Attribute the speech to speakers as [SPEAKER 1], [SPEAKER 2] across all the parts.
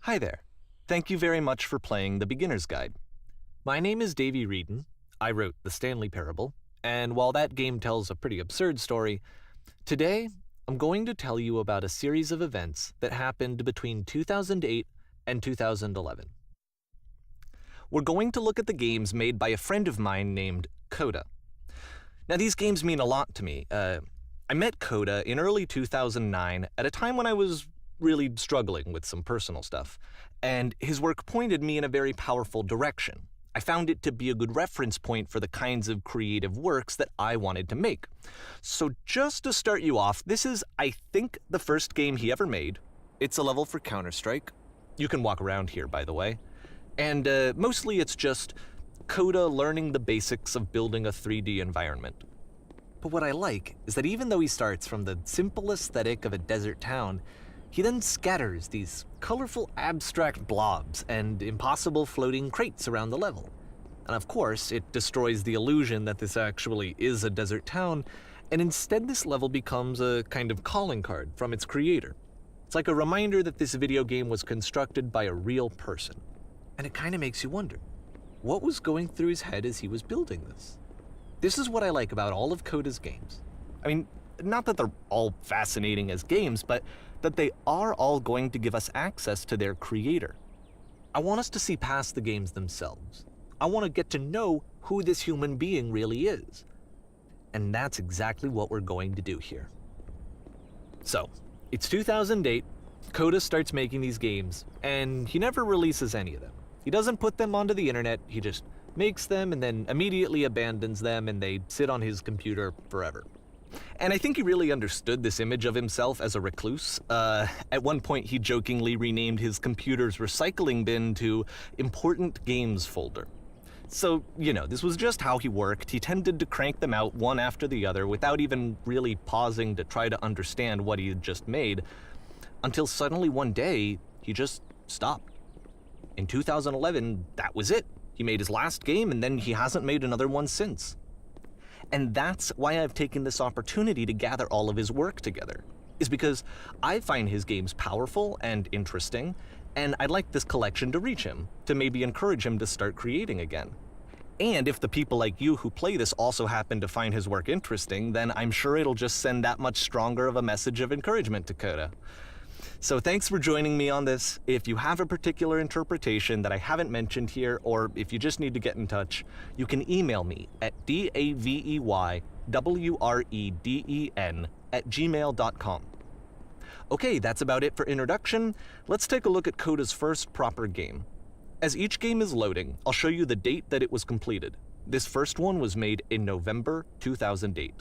[SPEAKER 1] Hi there. Thank you very much for playing The Beginner's Guide. My name is Davey Wreden. I wrote The Stanley Parable, and while that game tells a pretty absurd story, today I'm going to tell you about a series of events that happened between 2008 and 2011. We're going to look at the games made by a friend of mine named Coda. Now, these games mean a lot to me. I met Coda in early 2009 at a time when I was really struggling with some personal stuff, and his work pointed me in a very powerful direction. I found it to be a good reference point for the kinds of creative works that I wanted to make. So just to start you off, this is, I think, the first game he ever made. It's a level for Counter-Strike. You can walk around here, by the way. And mostly it's just Coda learning the basics of building a 3D environment. But what I like is that even though he starts from the simple aesthetic of a desert town, he then scatters these colorful abstract blobs and impossible floating crates around the level. And of course, it destroys the illusion that this actually is a desert town, and instead this level becomes a kind of calling card from its creator. It's like a reminder that this video game was constructed by a real person. And it kind of makes you wonder, what was going through his head as he was building this? This is what I like about all of Coda's games. I mean, not that they're all fascinating as games, but that they are all going to give us access to their creator. I want us to see past the games themselves. I want to get to know who this human being really is. And that's exactly what we're going to do here. So, it's 2008, Coda starts making these games, and he never releases any of them. He doesn't put them onto the internet, he just makes them and then immediately abandons them, and they sit on his computer forever. And I think he really understood this image of himself as a recluse. At one point, he jokingly renamed his computer's recycling bin to Important Games Folder. So, you know, this was just how he worked. He tended to crank them out one after the other without even really pausing to try to understand what he had just made, until suddenly one day, he just stopped. In 2011, that was it. He made his last game, and then he hasn't made another one since. And that's why I've taken this opportunity to gather all of his work together, is because I find his games powerful and interesting, and I'd like this collection to reach him, to maybe encourage him to start creating again. And if the people like you who play this also happen to find his work interesting, then I'm sure it'll just send that much stronger of a message of encouragement to Coda. So thanks for joining me on this. If you have a particular interpretation that I haven't mentioned here, or if you just need to get in touch, you can email me at daveywreden@gmail.com. Okay, that's about it for introduction. Let's take a look at Coda's first proper game. As each game is loading, I'll show you the date that it was completed. This first one was made in November 2008.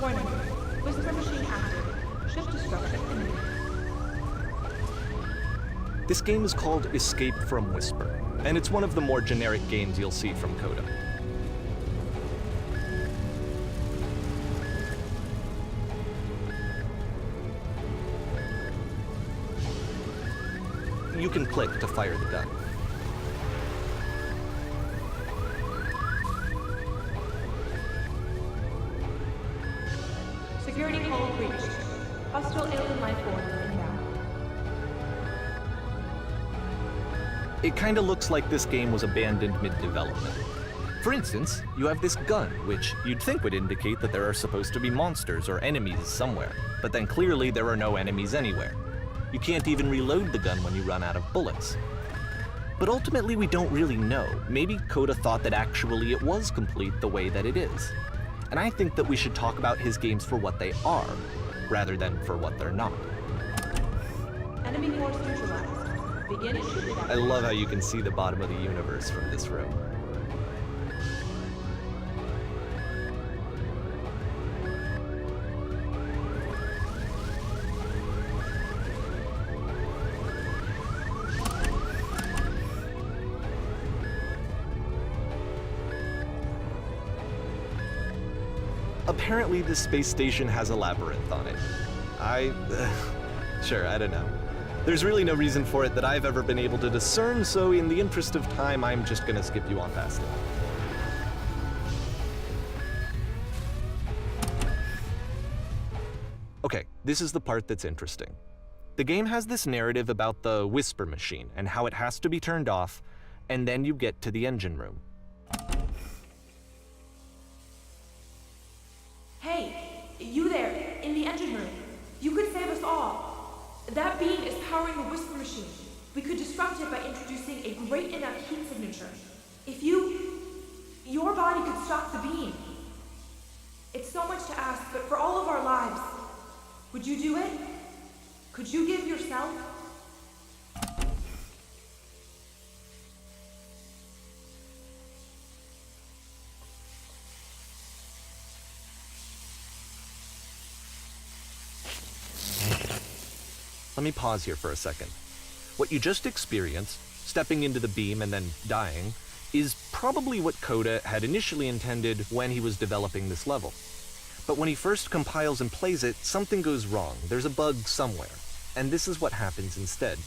[SPEAKER 2] Warning. Whisper machine active. Shift destruction imminent.
[SPEAKER 1] This game is called Escape from Whisper, and it's one of the more generic games you'll see from Coda. You can click to fire the gun.
[SPEAKER 2] Security code breached. Hostile alien life form inbound.
[SPEAKER 1] It kinda looks like this game was abandoned mid-development. For instance, you have this gun, which you'd think would indicate that there are supposed to be monsters or enemies somewhere, but then clearly there are no enemies anywhere. You can't even reload the gun when you run out of bullets. But ultimately we don't really know. Maybe Coda thought that actually it was complete the way that it is. And I think that we should talk about his games for what they are, rather than for what they're not.
[SPEAKER 2] Enemy force neutralized. Begin shooting.
[SPEAKER 1] I love how you can see the bottom of the universe from this room. Apparently this space station has a labyrinth on it. Sure, I don't know. There's really no reason for it that I've ever been able to discern, so in the interest of time, I'm just gonna skip you on past it. this is the part that's interesting. The game has this narrative about the whisper machine and how it has to be turned off, and then you get to the engine room.
[SPEAKER 2] Hey, you there, in the engine room. You could save us all. That beam is powering the whisper machine. We could disrupt it by introducing a great enough heat signature. If your body could stop the beam. It's so much to ask, but for all of our lives, would you do it? Could you give yourself?
[SPEAKER 1] Let me pause here for a second. What you just experienced, stepping into the beam and then dying, is probably what Coda had initially intended when he was developing this level. But when he first compiles and plays it, something goes wrong. There's a bug somewhere. And this is what happens instead.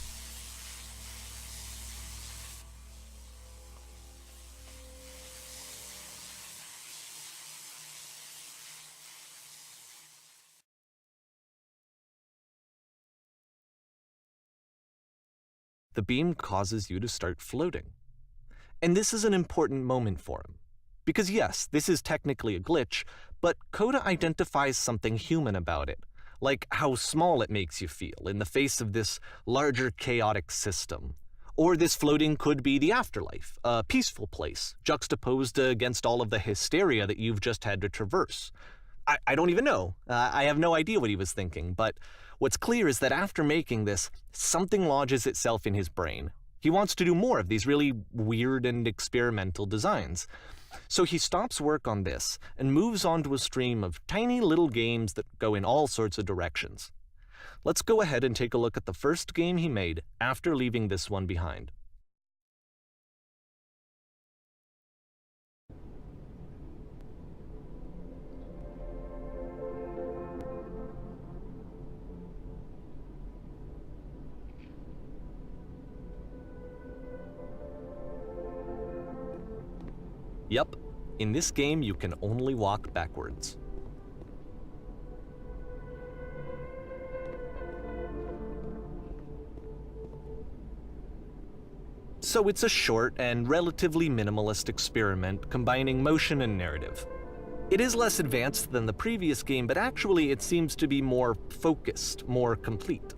[SPEAKER 1] The beam causes you to start floating. And this is an important moment for him. Because yes, this is technically a glitch, but Coda identifies something human about it, like how small it makes you feel in the face of this larger chaotic system. Or this floating could be the afterlife, a peaceful place, juxtaposed against all of the hysteria that you've just had to traverse. I don't even know. I have no idea what he was thinking, but what's clear is that after making this, something lodges itself in his brain. He wants to do more of these really weird and experimental designs. So he stops work on this and moves on to a stream of tiny little games that go in all sorts of directions. Let's go ahead and take a look at the first game he made after leaving this one behind. Yep, in this game you can only walk backwards. So it's a short and relatively minimalist experiment combining motion and narrative. It is less advanced than the previous game, but actually it seems to be more focused, more complete.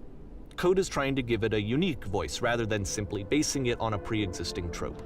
[SPEAKER 1] Coda's trying to give it a unique voice rather than simply basing it on a pre-existing trope.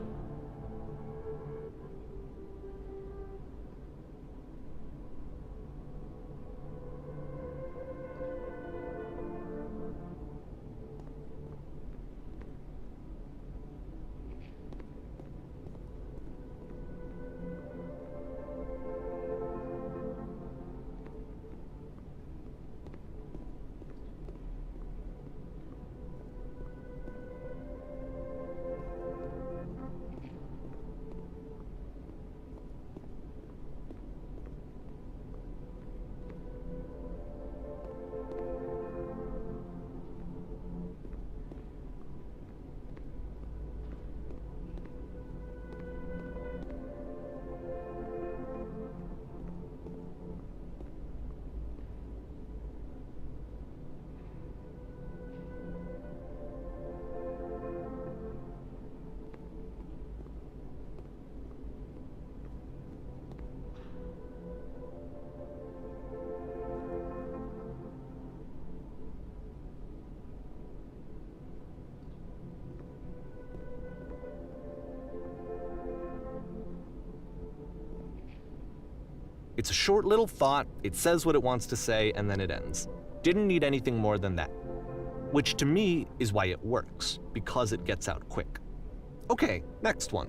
[SPEAKER 1] It's a short little thought, it says what it wants to say, and then it ends. Didn't need anything more than that. Which to me is why it works, because it gets out quick. Okay, next one.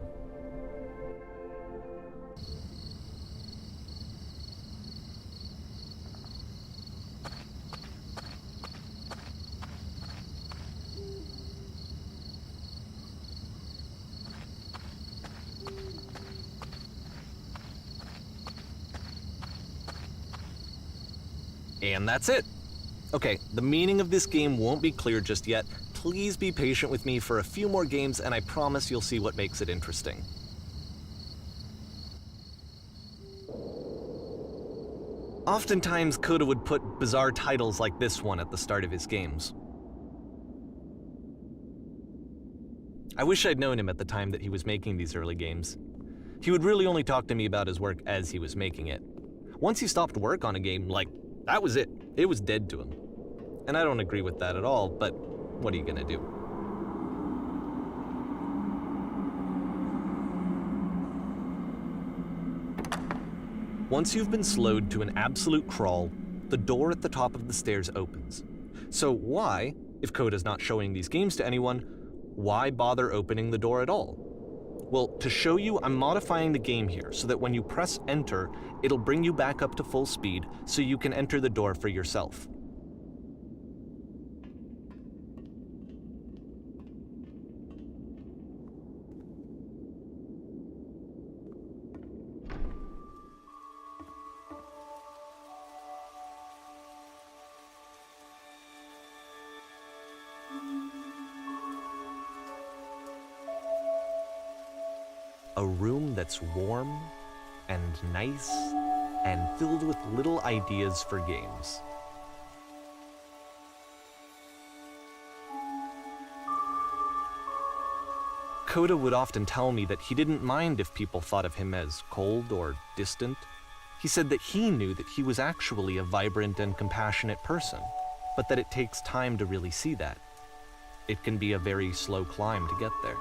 [SPEAKER 1] And that's it. Okay, the meaning of this game won't be clear just yet. Please be patient with me for a few more games, and I promise you'll see what makes it interesting. Oftentimes, Coda would put bizarre titles like this one at the start of his games. I wish I'd known him at the time that he was making these early games. He would really only talk to me about his work as he was making it. Once he stopped work on a game, that was it. It was dead to him. And I don't agree with that at all, but what are you gonna do? Once you've been slowed to an absolute crawl, the door at the top of the stairs opens. So why, if Coda's not showing these games to anyone, why bother opening the door at all? Well, to show you, I'm modifying the game here so that when you press enter, it'll bring you back up to full speed so you can enter the door for yourself. A room that's warm and nice and filled with little ideas for games. Coda would often tell me that he didn't mind if people thought of him as cold or distant. He said that he knew that he was actually a vibrant and compassionate person, but that it takes time to really see that. It can be a very slow climb to get there.